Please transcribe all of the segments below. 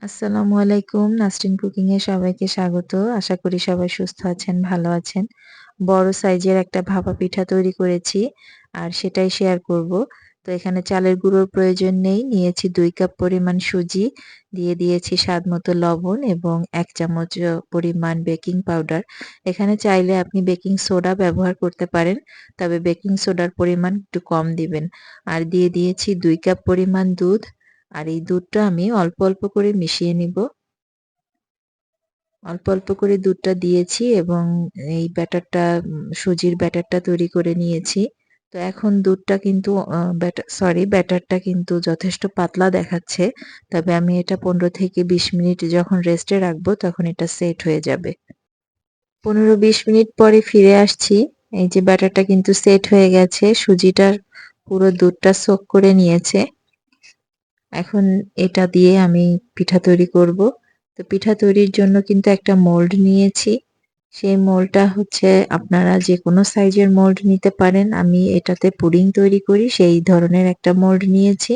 আসসালামু আলাইকুম। নাসরিন কুকিং এ সবাইকে স্বাগত। আশা করি সবাই সুস্থ আছেন, ভালো আছেন। বড় সাইজের একটা ভাপা পিঠা তৈরি করেছি আর সেটাই শেয়ার করব। তো এখানে চালের গুঁড়োর প্রয়োজন নেই। নিয়েছি ২ কাপ পরিমাণ সুজি, দিয়ে দিয়েছি স্বাদমতো লবণ এবং ১ চামচ পরিমাণ বেকিং পাউডার। এখানে চাইলে আপনি বেকিং সোডা ব্যবহার করতে পারেন। তবে বেকিং সোডার পরিমাণ একটু কম দিবেন। আর দিয়ে দিয়েছি ২ কাপ পরিমাণ দুধ। আর এই দুধটা আমি অল্প, অল্প করে মিশিয়ে নিব। অল্প, অল্প করে দুধটা দিয়েছি এবং এই সুজির ব্যাটারটা তৈরি করে নিয়েছি। তো এখন দুধটা কিন্তু ব্যাটারটা কিন্তু যথেষ্ট পাতলা দেখাচ্ছে। তবে আমি এটা ১৫ থেকে ২০ মিনিট যখন রেস্টে রাখবো তখন এটা সেট হয়ে যাবে। ১৫-২০ মিনিট পরে ফিরে আসছি। এই যে ব্যাটারটা কিন্তু সেট হয়ে গেছে। সুজিটার পুরো দুধটা সোক করে নিয়েছে। এখন এটা দিয়ে আমি পিঠা তৈরি করব। তো পিঠা তৈরির জন্য কিন্তু একটা মোল্ড নিয়েছি। সেই মোল্ডটা হচ্ছে আপনারা যেকোনো সাইজের মোল্ড নিতে পারেন। আমি এটাতে পুডিং তৈরি করি সেই ধরনের একটা মোল্ড নিয়েছি।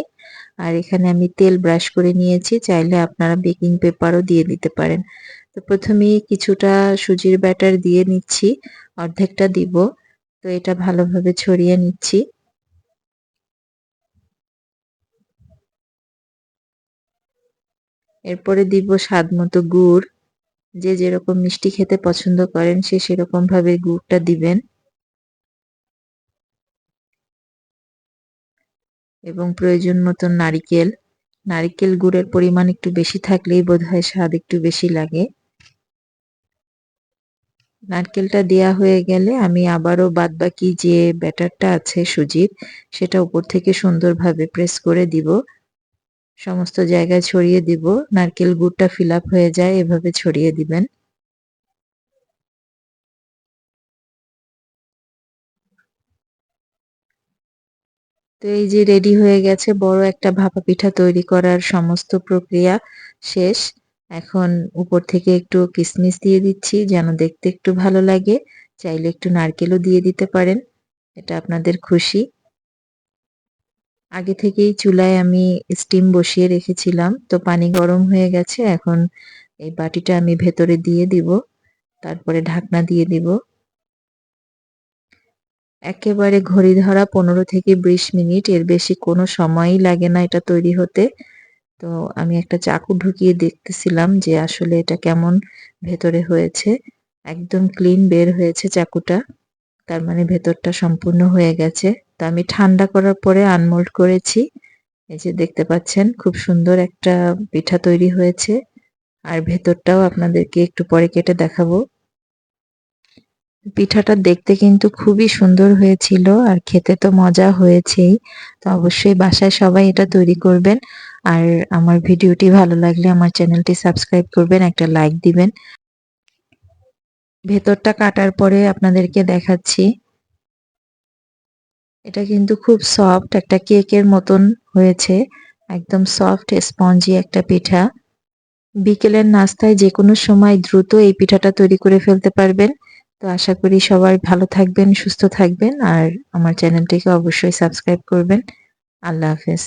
আর এখানে আমি তেল ব্রাশ করে নিয়েছি। চাইলে আপনারা বেকিং পেপারও দিয়ে দিতে পারেন। তো প্রথমেই কিছুটা সুজির ব্যাটার দিয়ে নিচ্ছি। অর্ধেকটা দিব। তো এটা ভালোভাবে ছড়িয়ে নিচ্ছি। এরপরে দিব স্বাদমতো গুড়। যে যেরকম মিষ্টি খেতে পছন্দ করেন সে সেরকম ভাবে গুড়টা দিবেন এবং প্রয়োজন মতো নারিকেল। নারিকেল গুড়ের পরিমাণ একটু বেশি থাকলেই বোধহয় স্বাদ একটু বেশি লাগে। নারকেলটা দেয়া হয়ে গেলে আমি আবারও বাদবাকি যে ব্যাটারটা আছে সুজির সেটা উপর থেকে সুন্দরভাবে প্রেস করে দিব। সমস্ত জায়গায় ছড়িয়ে দিব। নারকেল গুড়টা ফিল আপ হয়ে যায় এভাবে ছড়িয়ে দিবেন। তো এই যে রেডি হয়ে গেছে বড় একটা ভাপা পিঠা তৈরি করার সমস্ত প্রক্রিয়া শেষ। এখন উপর থেকে একটু কিসমিস দিয়ে দিচ্ছি যেন দেখতে একটু ভালো লাগে। চাইলে একটু নারকেলও দিয়ে দিতে পারেন। এটা আপনাদের খুশি। আগে থেকেই চুলায় আমি স্টিম বসিয়ে রেখেছিলাম। তো পানি গরম হয়ে গেছে। এখন এই বাটিটা আমি ভেতরে দিয়ে দিব। তারপরে ঢাকনা দিয়ে দিব। একেবারে ঘড়ি ধরা ১৫ থেকে ২০ মিনিট, এর বেশি কোনো সময়ই লাগে না এটা তৈরি হতে। তো আমি একটা চাকু ঢুকিয়ে দেখতেছিলাম যে আসলে এটা কেমন ভেতরে হয়েছে। একদম ক্লিন বের হয়েছে চাকুটা। তার মানে ভেতরটা সম্পূর্ণ হয়ে গেছে। তো আমি ঠান্ডা করার পরে আনমোল্ড করেছি। এই যে দেখতে পাচ্ছেন খুব সুন্দর একটা পিঠা তৈরি হয়েছে। আর ভেতরটাও আপনাদেরকে একটু পরে কেটে দেখাবো। পিঠাটা দেখতে কিন্তু খুবই সুন্দর হয়েছিল আর খেতে তো মজা হয়েছেই। তো অবশ্যই বাসায় সবাই এটা তৈরি করবেন। আর আমার ভিডিওটি ভালো লাগলে আমার চ্যানেলটি সাবস্ক্রাইব করবেন, একটা লাইক দিবেন। ভেতরটা কাটার পরে আপনাদেরকে দেখাচ্ছি। এটা কিন্তু খুব সফট একটা কেকের মতন হয়েছে। একদম সফট স্পঞ্জি একটা পিঠা। বিকেলের নাস্তায় যেকোনো সময় দ্রুত এই পিঠাটা তৈরি করে ফেলতে পারবেন। তো আশা করি সবাই ভালো থাকবেন, সুস্থ থাকবেন আর আমার চ্যানেলটিকে অবশ্যই সাবস্ক্রাইব করবেন। আল্লাহ হাফেজ।